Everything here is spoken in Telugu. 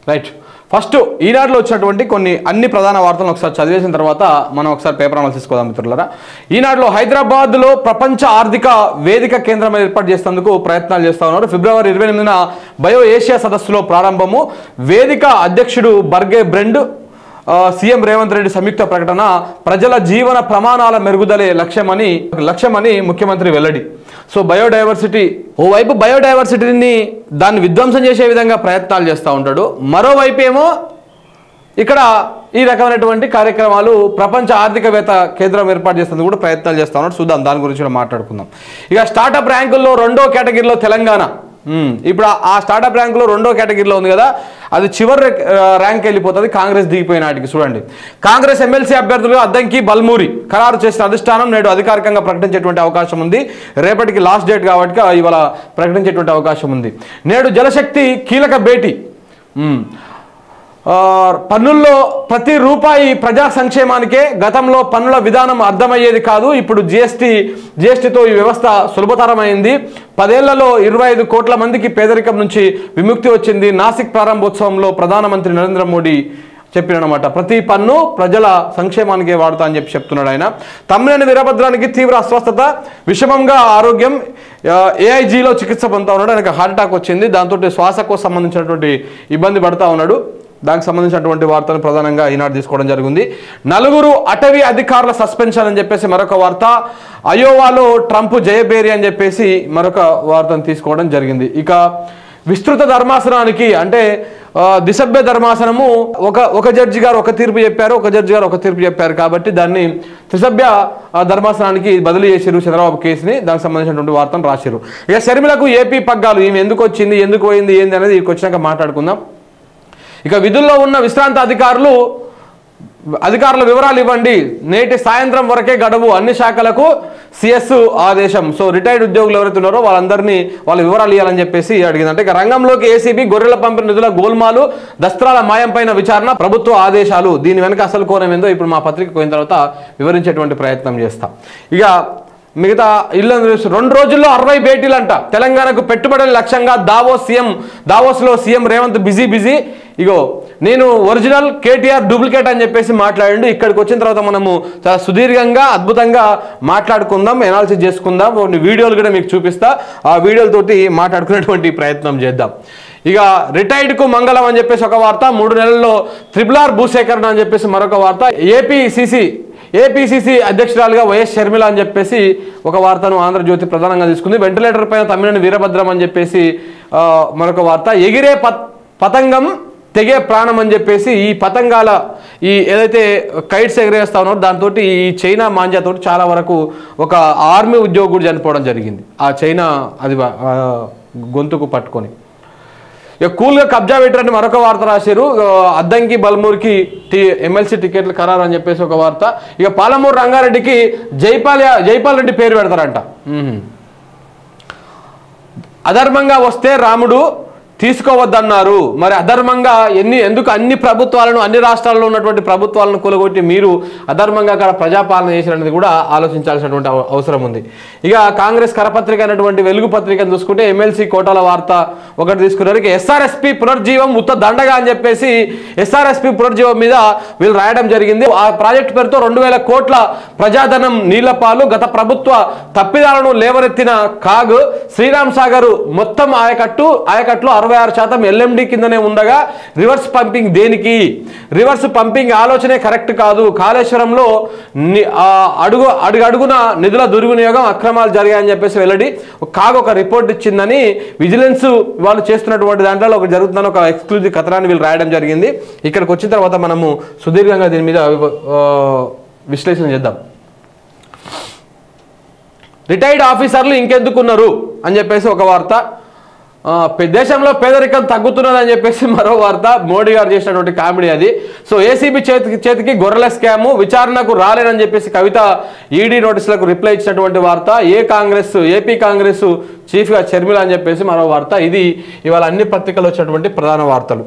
రైట్. ఫస్ట్ ఈనాడులో వచ్చినటువంటి కొన్ని అన్ని ప్రధాన వార్తలను ఒకసారి చదివేసిన తర్వాత మనం ఒకసారి పేపర్ అనాలిసిస్ చేసుకోదాం మిత్రులారా. ఈనాడులో హైదరాబాద్లో ప్రపంచ ఆర్థిక వేదిక కేంద్రం ఏర్పాటు చేసేందుకు ప్రయత్నాలు చేస్తూ ఉన్నారు. ఫిబ్రవరి 28న బయో ఏషియా సదస్సులో ప్రారంభము. వేదిక అధ్యక్షుడు బర్గే బ్రెండ్, సీఎం రేవంత్ రెడ్డి సంయుక్త ప్రకటన. ప్రజల జీవన ప్రమాణాల మెరుగుదలే లక్ష్యమని ముఖ్యమంత్రి వెల్లడి. సో బయోడైవర్సిటీ, ఓవైపు బయోడైవర్సిటీని దాన్ని విధ్వంసం చేసే విధంగా ప్రయత్నాలు చేస్తూ ఉంటాడు, మరోవైపు ఏమో ఇక్కడ ఈ రకమైనటువంటి కార్యక్రమాలు ప్రపంచ ఆర్థికవేత్త కేంద్రం ఏర్పాటు చేసేందుకు కూడా ప్రయత్నాలు చేస్తూ ఉన్నాడు. చూద్దాం, దాని గురించి కూడా మాట్లాడుకుందాం. ఇక స్టార్టప్ ర్యాంకుల్లో 2వ కేటగిరీలో తెలంగాణ. ఇప్పుడు ఆ స్టార్టప్ ర్యాంకులో 2వ కేటగిరీలో ఉంది కదా, అది చివరి ర్యాంక్ వెళ్ళిపోతుంది కాంగ్రెస్ దిగిపోయిన నాటికి. చూడండి, కాంగ్రెస్ ఎమ్మెల్సీ అభ్యర్థులుగా అద్దంకి, బల్మూరి ఖరారు చేసిన అధిష్టానం నేడు అధికారికంగా ప్రకటించేటువంటి అవకాశం ఉంది. రేపటికి లాస్ట్ డేట్ కాబట్టి ఇవాళ ప్రకటించేటువంటి అవకాశం ఉంది. నేడు జలశక్తి కీలక భేటీ. పన్నుల్లో ప్రతి రూపాయి ప్రజా సంక్షేమానికే. గతంలో పన్నుల విధానం అర్థమయ్యేది కాదు, ఇప్పుడు జిఎస్టీతో ఈ వ్యవస్థ సులభతరమైంది. 10 ఏళ్లలో 25 కోట్ల మందికి పేదరికం నుంచి విముక్తి వచ్చింది. నాసిక్ ప్రారంభోత్సవంలో ప్రధానమంత్రి నరేంద్ర మోడీ చెప్పినమాట. ప్రతి పన్ను ప్రజల సంక్షేమానికే వాడుతా అని చెప్తున్నాడు ఆయన. తమ్మినేని వీరభద్రానికి తీవ్ర అస్వస్థత, విషమంగా ఆరోగ్యం. ఏఐజీలో చికిత్స పొందుతా ఉన్నాడు. ఆయనకు హార్ట్ అటాక్ వచ్చింది, దాంతో శ్వాసకు సంబంధించినటువంటి ఇబ్బంది పడుతూ ఉన్నాడు. దానికి సంబంధించినటువంటి వార్తను ప్రధానంగా ఈనాడు తీసుకోవడం జరిగింది. 4 అటవీ అధికారుల సస్పెన్షన్ అని చెప్పేసి మరొక వార్త. అయోవాలో ట్రంప్ జయబేరి అని చెప్పేసి మరొక వార్తను తీసుకోవడం జరిగింది. ఇక విస్తృత ధర్మాసనానికి అంటే దిశభ్య ధర్మాసనము ఒక జడ్జి గారు ఒక తీర్పు చెప్పారు, ఒక జడ్జి గారు ఒక తీర్పు చెప్పారు కాబట్టి దాన్ని త్రిసభ్య ధర్మాసనానికి బదిలీ చేసిరు చంద్రబాబు కేసుని. దానికి సంబంధించినటువంటి వార్తను రాసిరు. ఇక షర్మిలకు ఏపీ పగ్గాలు, ఈమె ఎందుకు వచ్చింది, ఎందుకు పోయింది, ఏంది అనేది ఇక్కడికి వచ్చినాక మాట్లాడుకుందాం. ఇక విధుల్లో ఉన్న విశ్రాంత అధికారుల వివరాలు ఇవ్వండి, నేటి సాయంత్రం వరకే గడువు, అన్ని శాఖలకు సిఎస్ ఆదేశం. సో రిటైర్డ్ ఉద్యోగులు ఎవరైతే ఉన్నారో వాళ్ళందరినీ వాళ్ళ వివరాలు ఇవ్వాలని చెప్పేసి అడిగిందంటే. ఇక రంగంలోకి ఏసీబీ గొర్రెల పంపిణీ నిధుల గోల్మాలు, దస్త్రాల మాయం పైన విచారణ, ప్రభుత్వ ఆదేశాలు. దీని వెనక అసలు కోణం ఏందో ఇప్పుడు మా పత్రిక పోయిన తర్వాత వివరించేటువంటి ప్రయత్నం చేస్తాం. ఇక మిగతా ఇల్లు 2 రోజుల్లో 60 భేటీలంట. తెలంగాణకు పెట్టుబడుల లక్ష్యంగా దావోస్లో సీఎం రేవంత్ బిజీ. ఇగో నేను ఒరిజినల్, కేటీఆర్ డూప్లికేట్ అని చెప్పేసి మాట్లాడండి. ఇక్కడికి వచ్చిన తర్వాత మనము చాలా సుదీర్ఘంగా అద్భుతంగా మాట్లాడుకుందాం, ఎనాలిసిస్ చేసుకుందాం. కొన్ని వీడియోలు కూడా మీకు చూపిస్తా, ఆ వీడియోలతోటి మాట్లాడుకునేటువంటి ప్రయత్నం చేద్దాం. ఇక రిటైర్డ్కు మంగళం అని చెప్పేసి ఒక వార్త. 3 నెలల్లో RRR భూసేకరణ అని చెప్పేసి మరొక వార్త. ఏపీసీసీ అధ్యక్షురాలుగా వైఎస్ షర్మిల అని చెప్పేసి ఒక వార్తను ఆంధ్రజ్యోతి ప్రధానంగా తీసుకుంది. వెంటిలేటర్ పైన తమ్మినేని వీరభద్రం అని చెప్పేసి మరొక వార్త. ఎగిరే పతంగం తెగే ప్రాణం అని చెప్పేసి ఈ పతంగాల ఏదైతే కైట్స్ ఎగరేస్తా ఉన్నారో దాంతో ఈ చైనా మాంజాతో చాలా వరకు ఒక ఆర్మీ ఉద్యోగుడు చనిపోవడం జరిగింది. ఆ చైనా అది గొంతుకు పట్టుకొని కూల్గా కబ్జా పెట్టారని మరొక వార్త రాశారు. అద్దంకి, బల్మూరికి ఎమ్మెల్సీ టికెట్లు ఖరారు అని చెప్పేసి ఒక వార్త. ఇక పాలమూరు రంగారెడ్డికి జైపాల్ రెడ్డి పేరు పెడతారంట. అధర్మంగా వస్తే రాముడు తీసుకోవద్దన్నారు. మరి అధర్మంగా ఎందుకు అన్ని ప్రభుత్వాలను, అన్ని రాష్ట్రాల్లో ఉన్నటువంటి ప్రభుత్వాలను కూలగొట్టి మీరు అధర్మంగా అక్కడ ప్రజాపాలన చేసినది కూడా ఆలోచించాల్సినటువంటి అవసరం ఉంది. ఇక కాంగ్రెస్ కరపత్రిక అయినటువంటి వెలుగు పత్రికను చూసుకుంటే ఎమ్మెల్సీ కోటాల వార్త ఒకటి తీసుకున్నారు. ఇక ఎస్ఆర్ఎస్పీ పునర్జీవం ఉత్త దండగా అని చెప్పేసి ఎస్ఆర్ఎస్పీ పునర్జీవం మీద వీళ్ళు రాయడం జరిగింది. ఆ ప్రాజెక్టు పేరుతో 2000 కోట్ల ప్రజాధనం నీళ్లపాలు. గత ప్రభుత్వ తప్పిదాలను లేవనెత్తిన కాగ్. శ్రీరామ్ సాగర్ మొత్తం ఆయకట్లు 66% LMD కిందనే ఉండగా రివర్స్ పంపింగ్ దేనికి? రివర్స్ పంపింగ్ ఆలోచనే కరెక్ట్ కాదు. కాళేశ్వరంలో అడుగడుగున నిధుల దుర్వినియోగం, అక్రమాలు జరిగాయని చెప్పేసి వెల్లడి. కాగ్ ఒక రిపోర్ట్ ఇచ్చిందని విజిలెన్స్ వాళ్ళు చేస్తున్నటువంటి దాంట్లో ఒక జరుగుతుందని ఒక ఎక్స్క్లూజివ్ కథనాన్ని వీళ్ళు రాయడం జరిగింది. ఇక్కడికి వచ్చిన తర్వాత మనము సుదీర్ఘంగా దీని మీద విశ్లేషణ చేద్దాం. రిటైర్డ్ ఆఫీసర్లు ఇంకెందుకున్నారు అని చెప్పేసి ఒక వార్త. దేశంలో పేదరికం తగ్గుతున్నదని చెప్పేసి మరో వార్త. మోడీ గారు చేసినటువంటి కామెడీ అది. సో ఏసీబీ చేతికి గొర్రెల స్కాము, విచారణకు రాలేనని చెప్పేసి కవిత ఈడీ నోటీసులకు రిప్లై ఇచ్చినటువంటి వార్త. ఏపీ కాంగ్రెస్ చీఫ్గా షర్మిల అని చెప్పేసి మరో వార్త. ఇది ఇవాళ అన్ని పత్రికలు వచ్చినటువంటి ప్రధాన వార్తలు.